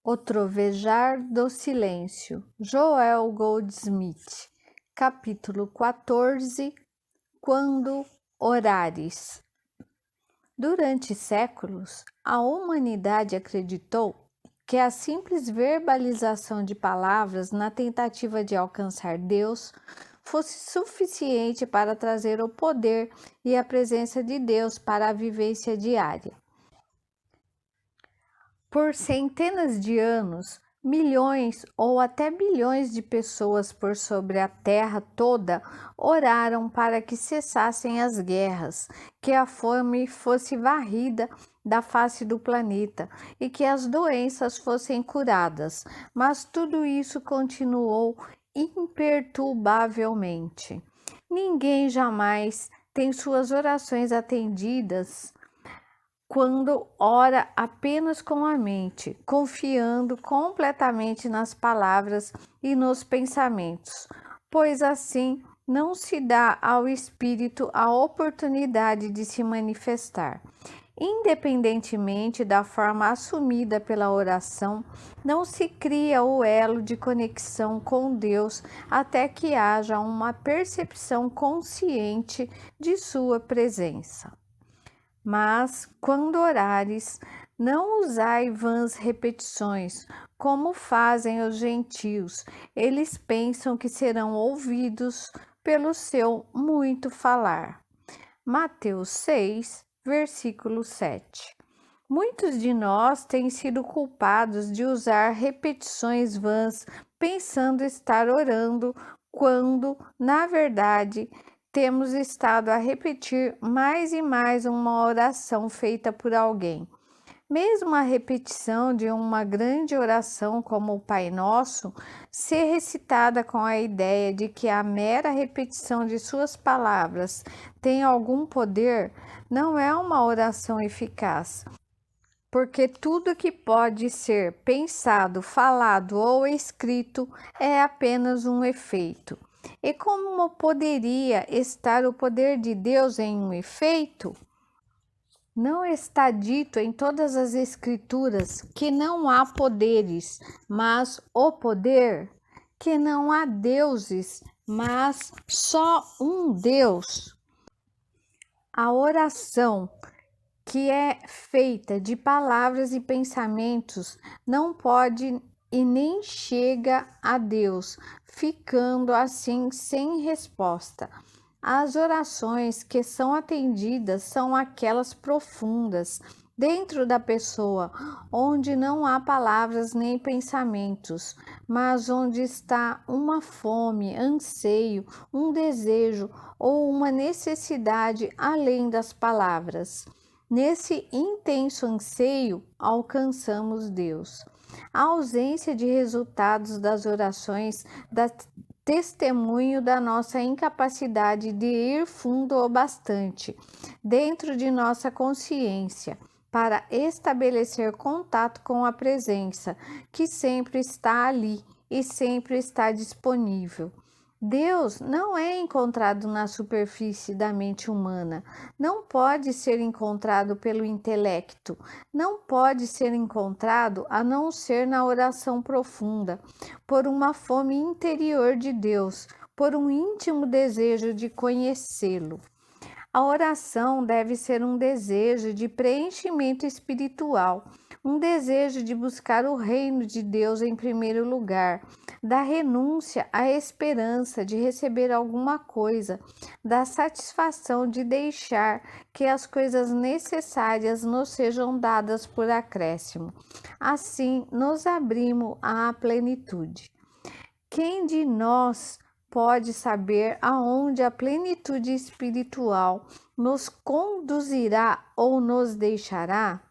O Trovejar do Silêncio, Joel Goldsmith, capítulo 14. Quando orares. Durante séculos, a humanidade acreditou que a simples verbalização de palavras na tentativa de alcançar Deus fosse suficiente para trazer o poder e a presença de Deus para a vivência diária. Por centenas de anos, milhões ou até bilhões de pessoas por sobre a terra toda oraram para que cessassem as guerras, que a fome fosse varrida da face do planeta e que as doenças fossem curadas, mas tudo isso continuou imperturbavelmente. Ninguém jamais tem suas orações atendidas quando ora apenas com a mente, confiando completamente nas palavras e nos pensamentos, pois assim não se dá ao Espírito a oportunidade de se manifestar. Independentemente da forma assumida pela oração, não se cria o elo de conexão com Deus até que haja uma percepção consciente de sua presença. Mas, quando orares, não usai vãs repetições, como fazem os gentios. Eles pensam que serão ouvidos pelo seu muito falar. Mateus 6, versículo 7. Muitos de nós têm sido culpados de usar repetições vãs, pensando estar orando, quando, na verdade, temos estado a repetir mais e mais uma oração feita por alguém. Mesmo a repetição de uma grande oração como o Pai Nosso, ser recitada com a ideia de que a mera repetição de suas palavras tem algum poder, não é uma oração eficaz. Porque tudo que pode ser pensado, falado ou escrito é apenas um efeito. E como poderia estar o poder de Deus em um efeito? Não está dito em todas as Escrituras que não há poderes, mas o poder, que não há deuses, mas só um Deus. A oração, que é feita de palavras e pensamentos, não pode e nem chega a Deus, ficando assim sem resposta. As orações que são atendidas são aquelas profundas, dentro da pessoa, onde não há palavras nem pensamentos, mas onde está uma fome, anseio, um desejo ou uma necessidade além das palavras. Nesse intenso anseio, alcançamos Deus. A ausência de resultados das orações dá testemunho da nossa incapacidade de ir fundo o bastante dentro de nossa consciência para estabelecer contato com a presença que sempre está ali e sempre está disponível. Deus não é encontrado na superfície da mente humana, não pode ser encontrado pelo intelecto, não pode ser encontrado a não ser na oração profunda, por uma fome interior de Deus, por um íntimo desejo de conhecê-lo. A oração deve ser um desejo de preenchimento espiritual, um desejo de buscar o reino de Deus em primeiro lugar, da renúncia à esperança de receber alguma coisa, da satisfação de deixar que as coisas necessárias nos sejam dadas por acréscimo. Assim, nos abrimos à plenitude. Quem de nós pode saber aonde a plenitude espiritual nos conduzirá ou nos deixará?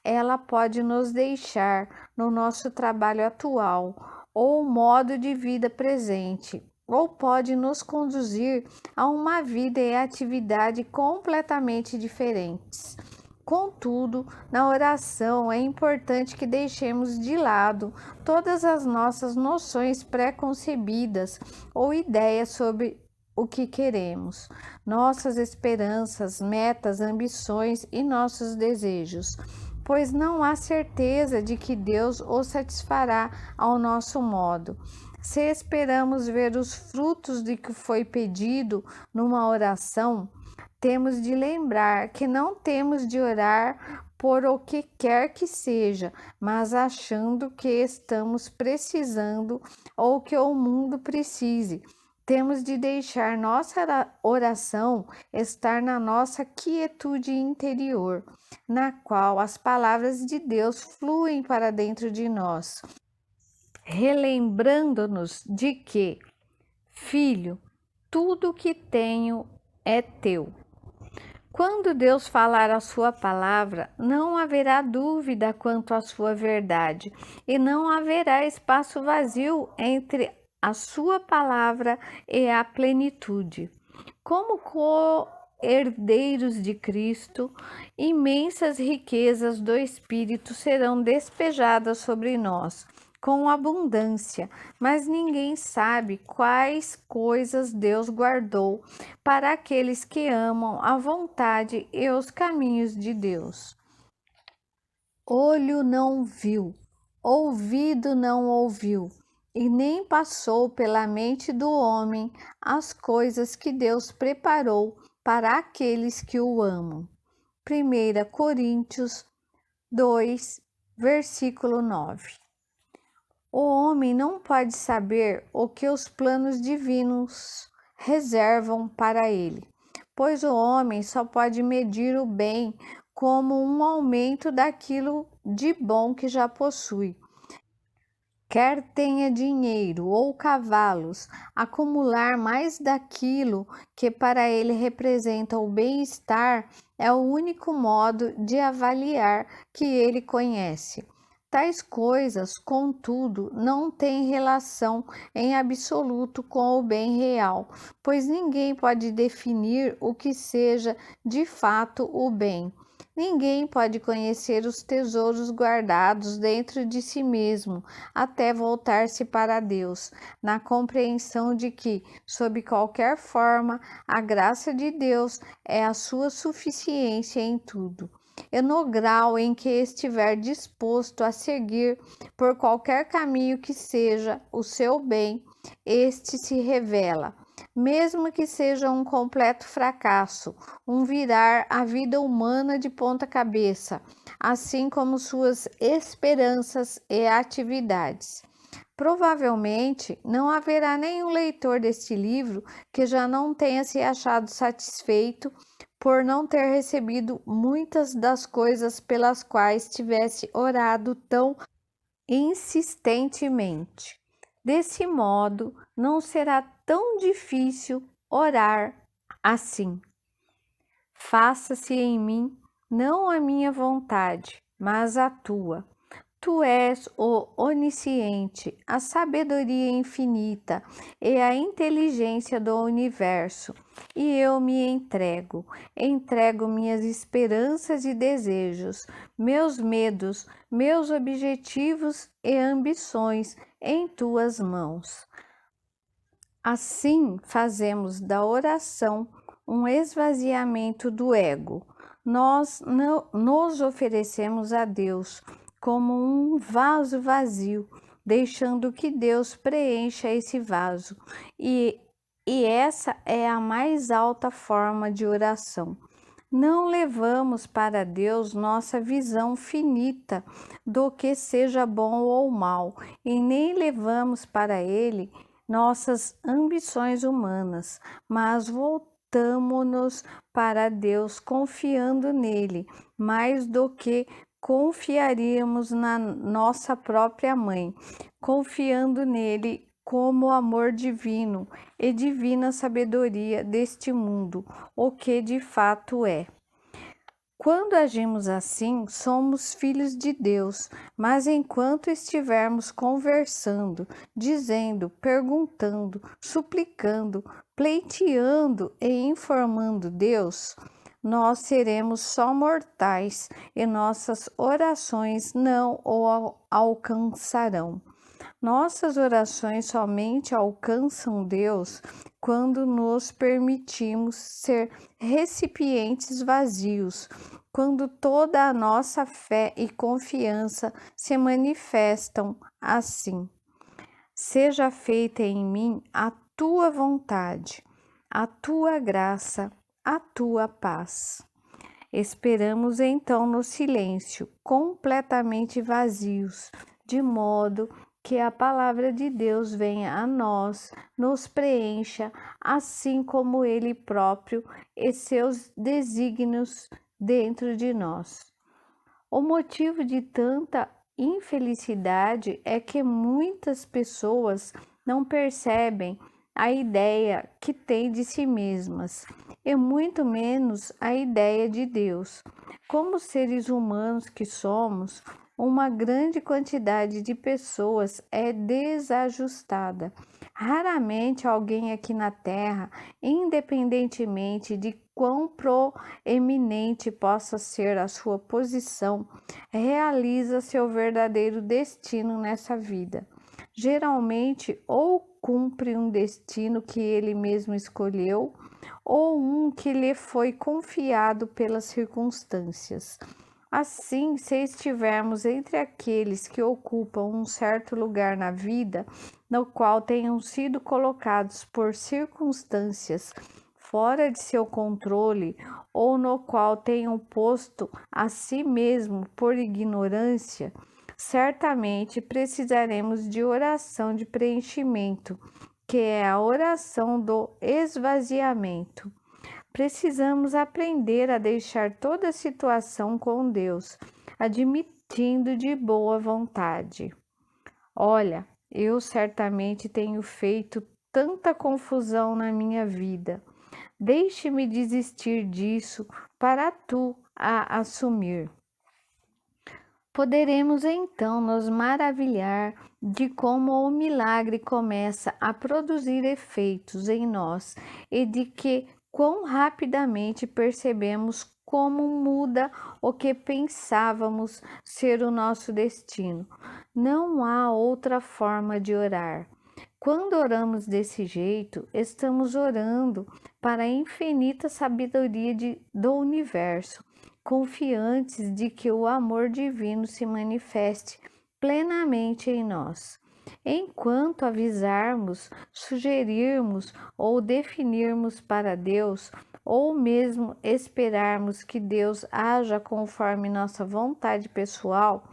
Ela pode nos deixar no nosso trabalho atual ou modo de vida presente, ou pode nos conduzir a uma vida e atividade completamente diferentes. Contudo, na oração é importante que deixemos de lado todas as nossas noções pré-concebidas ou ideias sobre o que queremos, nossas esperanças, metas, ambições e nossos desejos. pois não há certeza de que Deus o satisfará ao nosso modo. Se esperamos ver os frutos de que foi pedido numa oração, temos de lembrar que não temos de orar por o que quer que seja, mas achando que estamos precisando ou que o mundo precise. Temos de deixar nossa oração estar na nossa quietude interior, na qual as palavras de Deus fluem para dentro de nós, relembrando-nos de que, filho, tudo o que tenho é teu. Quando Deus falar a sua palavra, não haverá dúvida quanto à sua verdade, e não haverá espaço vazio entre a sua palavra e a plenitude. Como co-herdeiros de Cristo, imensas riquezas do Espírito serão despejadas sobre nós com abundância, mas ninguém sabe quais coisas Deus guardou para aqueles que amam a vontade e os caminhos de Deus. Olho não viu, ouvido não ouviu, e nem passou pela mente do homem as coisas que Deus preparou para aqueles que o amam. 1 Coríntios 2, versículo 9. O homem não pode saber o que os planos divinos reservam para ele, pois o homem só pode medir o bem como um aumento daquilo de bom que já possui. Quer tenha dinheiro ou cavalos, acumular mais daquilo que para ele representa o bem-estar é o único modo de avaliar que ele conhece. Tais coisas, contudo, não têm relação em absoluto com o bem real, pois ninguém pode definir o que seja de fato o bem. Ninguém pode conhecer os tesouros guardados dentro de si mesmo até voltar-se para Deus, na compreensão de que, sob qualquer forma, a graça de Deus é a sua suficiência em tudo. E no grau em que estiver disposto a seguir por qualquer caminho que seja o seu bem, este se revela, mesmo que seja um completo fracasso, um virar a vida humana de ponta cabeça, assim como suas esperanças e atividades. Provavelmente não haverá nenhum leitor deste livro que já não tenha se achado satisfeito por não ter recebido muitas das coisas pelas quais tivesse orado tão insistentemente. Desse modo, não será tão difícil orar assim. Faça-se em mim não a minha vontade, mas a tua. Tu és o onisciente, a sabedoria infinita e a inteligência do universo, e eu me entrego minhas esperanças e desejos, meus medos, meus objetivos e ambições em tuas mãos. Assim, fazemos da oração um esvaziamento do ego. Nós nos oferecemos a Deus como um vaso vazio, deixando que Deus preencha esse vaso. E essa é a mais alta forma de oração. Não levamos para Deus nossa visão finita do que seja bom ou mal, e nem levamos para Ele nossas ambições humanas, mas voltamo-nos para Deus confiando nele, mais do que confiaríamos na nossa própria mãe, confiando nele como amor divino e divina sabedoria deste mundo, o que de fato é. Quando agimos assim, somos filhos de Deus, mas enquanto estivermos conversando, dizendo, perguntando, suplicando, pleiteando e informando Deus, nós seremos só mortais e nossas orações não o alcançarão. Nossas orações somente alcançam Deus quando nos permitimos ser recipientes vazios, quando toda a nossa fé e confiança se manifestam assim. Seja feita em mim a tua vontade, a tua graça, a tua paz. Esperamos então no silêncio, completamente vazios, de modo que a palavra de Deus venha a nós, nos preencha, assim como Ele próprio e seus desígnios dentro de nós. O motivo de tanta infelicidade é que muitas pessoas não percebem a ideia que têm de si mesmas e muito menos a ideia de Deus. Como seres humanos que somos, uma grande quantidade de pessoas é desajustada. Raramente alguém aqui na Terra, independentemente de quão proeminente possa ser a sua posição, realiza seu verdadeiro destino nessa vida. Geralmente, ou cumpre um destino que ele mesmo escolheu, ou um que lhe foi confiado pelas circunstâncias. Assim, se estivermos entre aqueles que ocupam um certo lugar na vida, no qual tenham sido colocados por circunstâncias fora de seu controle, ou no qual tenham posto a si mesmo por ignorância, certamente precisaremos de oração de preenchimento, que é a oração do esvaziamento. Precisamos aprender a deixar toda situação com Deus, admitindo de boa vontade. Olha, eu certamente tenho feito tanta confusão na minha vida. Deixe-me desistir disso para tu a assumir. Poderemos então nos maravilhar de como o milagre começa a produzir efeitos em nós e de que quão rapidamente percebemos como muda o que pensávamos ser o nosso destino. Não há outra forma de orar. Quando oramos desse jeito, estamos orando para a infinita sabedoria do universo, confiantes de que o amor divino se manifeste plenamente em nós. Enquanto avisarmos, sugerirmos ou definirmos para Deus, ou mesmo esperarmos que Deus haja conforme nossa vontade pessoal,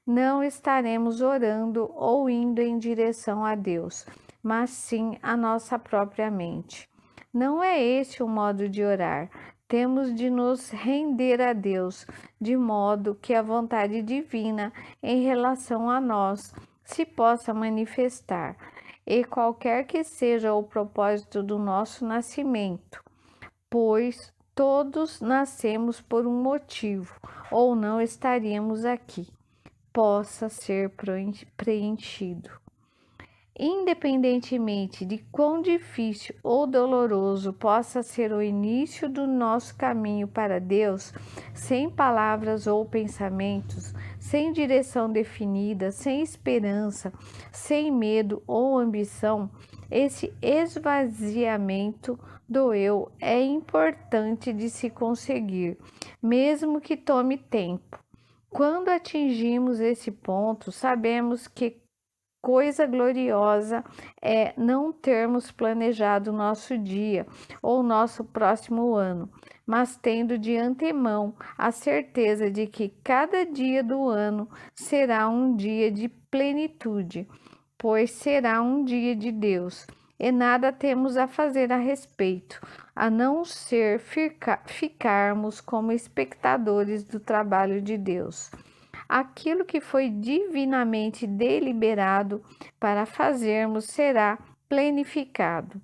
não estaremos orando ou indo em direção a Deus, mas sim a nossa própria mente. Não é esse o modo de orar. Temos de nos render a Deus, de modo que a vontade divina em relação a nós se possa manifestar, e qualquer que seja o propósito do nosso nascimento, pois todos nascemos por um motivo, ou não estaríamos aqui, possa ser preenchido. Independentemente de quão difícil ou doloroso possa ser o início do nosso caminho para Deus, sem palavras ou pensamentos, sem direção definida, sem esperança, sem medo ou ambição, esse esvaziamento do eu é importante de se conseguir, mesmo que tome tempo. Quando atingimos esse ponto, sabemos que coisa gloriosa é não termos planejado nosso dia ou nosso próximo ano, mas tendo de antemão a certeza de que cada dia do ano será um dia de plenitude, pois será um dia de Deus, e nada temos a fazer a respeito, a não ser ficarmos como espectadores do trabalho de Deus. Aquilo que foi divinamente deliberado para fazermos será planificado.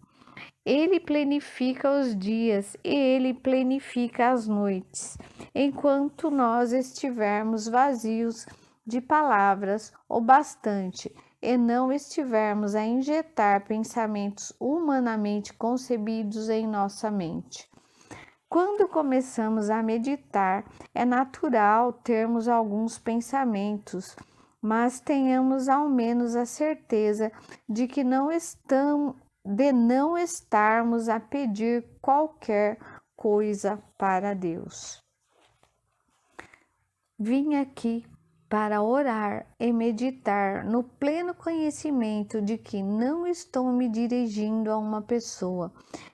Ele planifica os dias e ele planifica as noites, enquanto nós estivermos vazios de palavras o bastante e não estivermos a injetar pensamentos humanamente concebidos em nossa mente. Quando começamos a meditar, é natural termos alguns pensamentos, mas tenhamos ao menos a certeza de que não estarmos a pedir qualquer coisa para Deus. Vim aqui para orar e meditar no pleno conhecimento de que não estou me dirigindo a uma pessoa,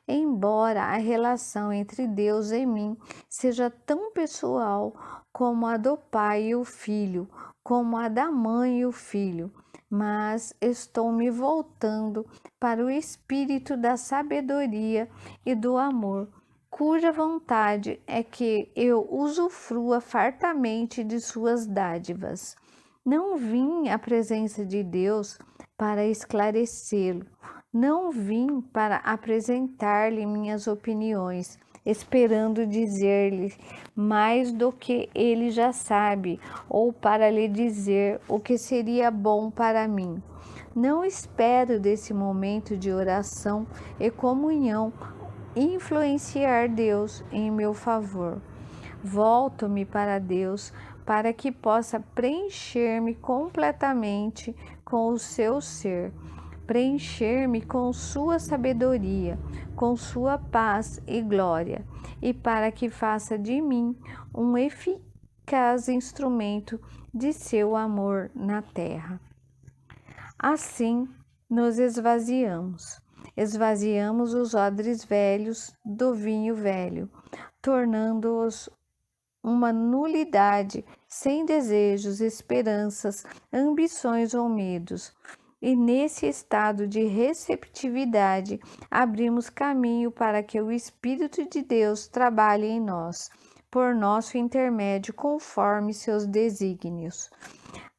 embora a relação entre Deus e mim seja tão pessoal como a do pai e o filho, como a da mãe e o filho, mas estou me voltando para o espírito da sabedoria e do amor, cuja vontade é que eu usufrua fartamente de suas dádivas. Não vim à presença de Deus para esclarecê-lo, não vim para apresentar-lhe minhas opiniões, esperando dizer-lhe mais do que ele já sabe, ou para lhe dizer o que seria bom para mim. Não espero desse momento de oração e comunhão influenciar Deus em meu favor. Volto-me para Deus para que possa preencher-me completamente com o seu ser, preencher-me com sua sabedoria, com sua paz e glória, e para que faça de mim um eficaz instrumento de seu amor na terra. Assim, nos esvaziamos os odres velhos do vinho velho, tornando-os uma nulidade, sem desejos, esperanças, ambições ou medos. E nesse estado de receptividade, abrimos caminho para que o Espírito de Deus trabalhe em nós, por nosso intermédio, conforme seus desígnios.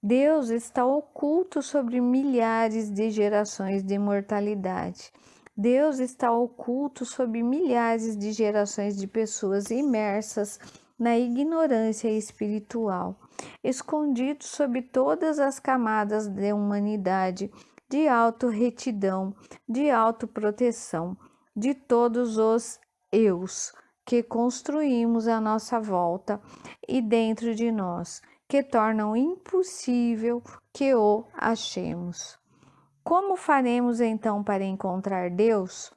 Deus está oculto sobre milhares de gerações de imortalidade. Deus está oculto sob milhares de gerações de pessoas imersas na ignorância espiritual, escondido sob todas as camadas de humanidade, de autorretidão, de autoproteção, de todos os eus que construímos à nossa volta e dentro de nós, que tornam impossível que o achemos. Como faremos então para encontrar Deus?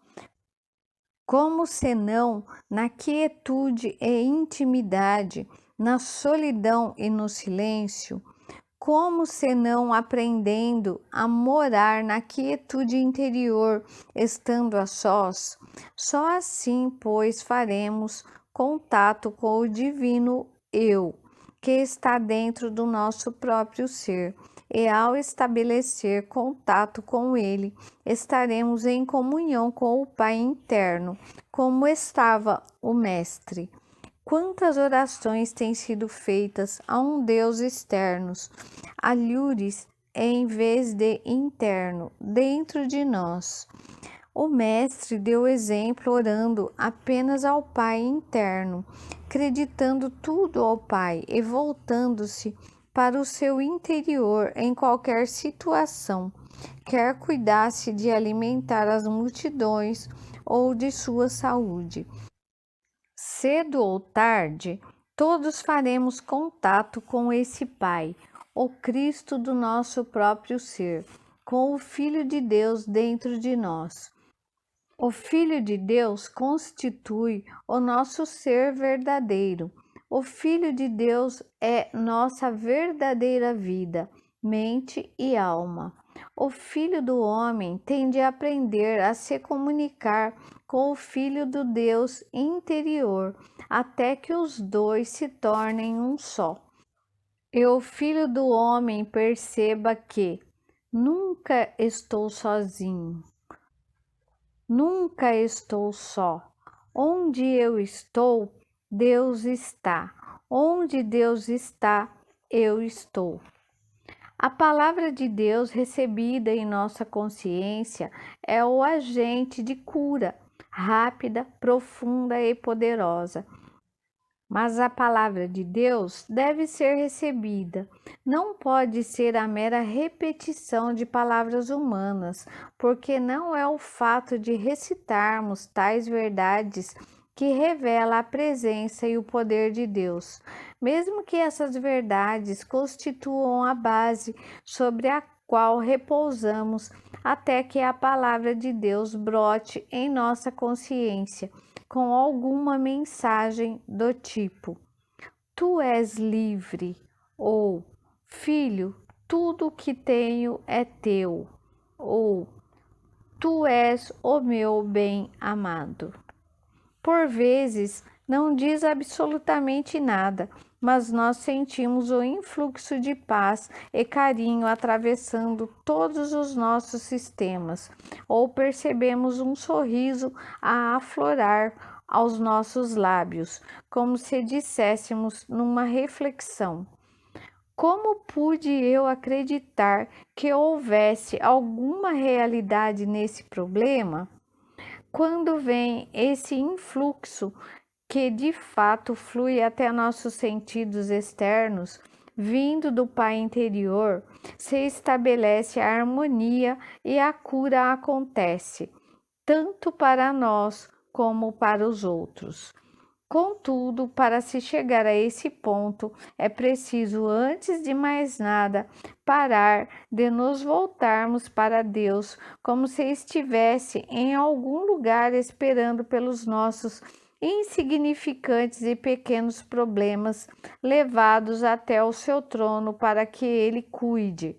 Como senão na quietude e intimidade, na solidão e no silêncio? Como senão aprendendo a morar na quietude interior, estando a sós? Só assim, pois, faremos contato com o divino Eu, que está dentro do nosso próprio ser, e ao estabelecer contato com ele, estaremos em comunhão com o Pai interno, como estava o Mestre. Quantas orações têm sido feitas a um Deus externos, alhures em vez de interno, dentro de nós? O Mestre deu exemplo orando apenas ao Pai interno, acreditando tudo ao Pai e voltando-se para o seu interior em qualquer situação, quer cuidasse de alimentar as multidões ou de sua saúde. Cedo ou tarde, todos faremos contato com esse Pai, o Cristo do nosso próprio ser, com o Filho de Deus dentro de nós. O Filho de Deus constitui o nosso ser verdadeiro. O Filho de Deus é nossa verdadeira vida, mente e alma. O Filho do homem tem de aprender a se comunicar com o Filho do Deus interior, até que os dois se tornem um só. E o Filho do homem perceba que nunca estou sozinho. Nunca estou só. Onde eu estou, Deus está. Onde Deus está, eu estou. A palavra de Deus recebida em nossa consciência é o agente de cura, rápida, profunda e poderosa. Mas a palavra de Deus deve ser recebida. Não pode ser a mera repetição de palavras humanas, porque não é o fato de recitarmos tais verdades que revela a presença e o poder de Deus, mesmo que essas verdades constituam a base sobre a qual repousamos até que a palavra de Deus brote em nossa consciência com alguma mensagem do tipo: tu és livre, ou filho, tudo o que tenho é teu, ou tu és o meu bem amado. Por vezes, não diz absolutamente nada, mas nós sentimos o influxo de paz e carinho atravessando todos os nossos sistemas, ou percebemos um sorriso a aflorar aos nossos lábios, como se disséssemos numa reflexão: como pude eu acreditar que houvesse alguma realidade nesse problema? Quando vem esse influxo que de fato flui até nossos sentidos externos, vindo do Pai interior, se estabelece a harmonia e a cura acontece, tanto para nós como para os outros. Contudo, para se chegar a esse ponto, é preciso, antes de mais nada, parar de nos voltarmos para Deus como se estivesse em algum lugar esperando pelos nossos insignificantes e pequenos problemas levados até o seu trono para que ele cuide.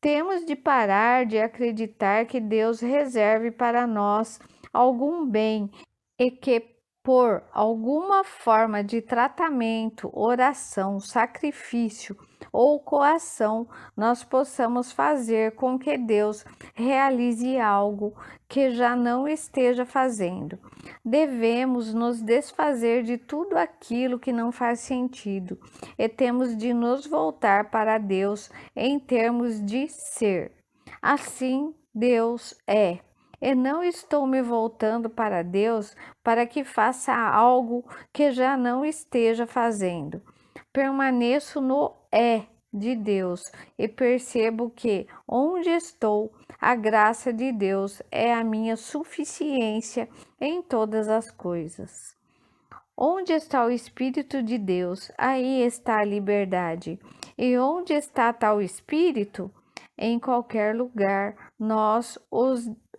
Temos de parar de acreditar que Deus reserve para nós algum bem e que por alguma forma de tratamento, oração, sacrifício ou coação, nós possamos fazer com que Deus realize algo que já não esteja fazendo. Devemos nos desfazer de tudo aquilo que não faz sentido e temos de nos voltar para Deus em termos de ser. Assim, Deus é. E não estou me voltando para Deus para que faça algo que já não esteja fazendo. Permaneço no de Deus e percebo que, onde estou, a graça de Deus é a minha suficiência em todas as coisas. Onde está o Espírito de Deus, aí está a liberdade. E onde está tal Espírito? Em qualquer lugar, nós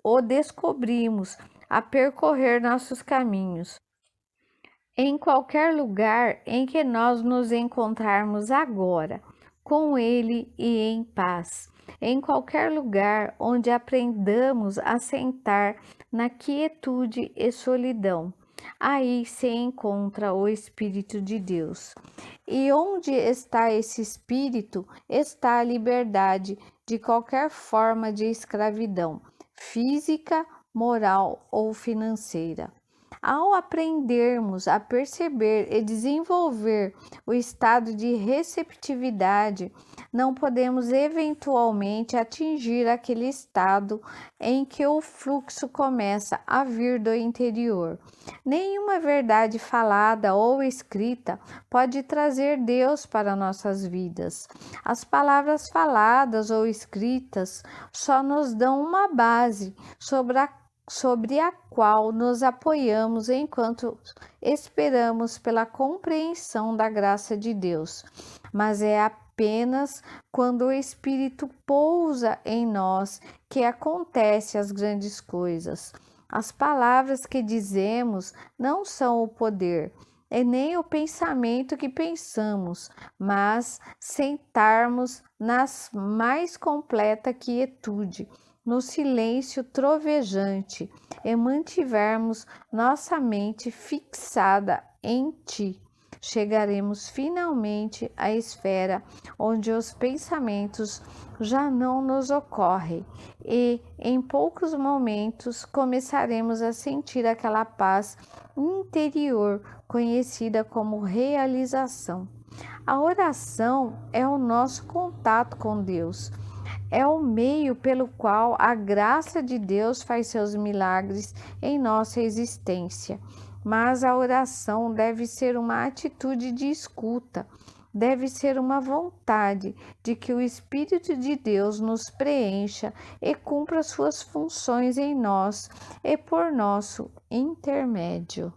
o descobrimos a percorrer nossos caminhos. Em qualquer lugar em que nós nos encontrarmos agora, com Ele e em paz. Em qualquer lugar onde aprendamos a sentar na quietude e solidão, aí se encontra o Espírito de Deus. E onde está esse Espírito, está a liberdade de qualquer forma de escravidão, física, moral ou financeira. Ao aprendermos a perceber e desenvolver o estado de receptividade, não podemos eventualmente atingir aquele estado em que o fluxo começa a vir do interior. Nenhuma verdade falada ou escrita pode trazer Deus para nossas vidas. As palavras faladas ou escritas só nos dão uma base sobre a qual nos apoiamos enquanto esperamos pela compreensão da graça de Deus. Mas é apenas quando o Espírito pousa em nós que acontecem as grandes coisas. As palavras que dizemos não são o poder, e nem o pensamento que pensamos, mas sentarmos na mais completa quietude, no silêncio trovejante, e mantivermos nossa mente fixada em Ti, chegaremos finalmente à esfera onde os pensamentos já não nos ocorrem e, em poucos momentos, começaremos a sentir aquela paz interior conhecida como realização. A oração é o nosso contato com Deus. É o meio pelo qual a graça de Deus faz seus milagres em nossa existência. Mas a oração deve ser uma atitude de escuta, deve ser uma vontade de que o Espírito de Deus nos preencha e cumpra suas funções em nós e por nosso intermédio.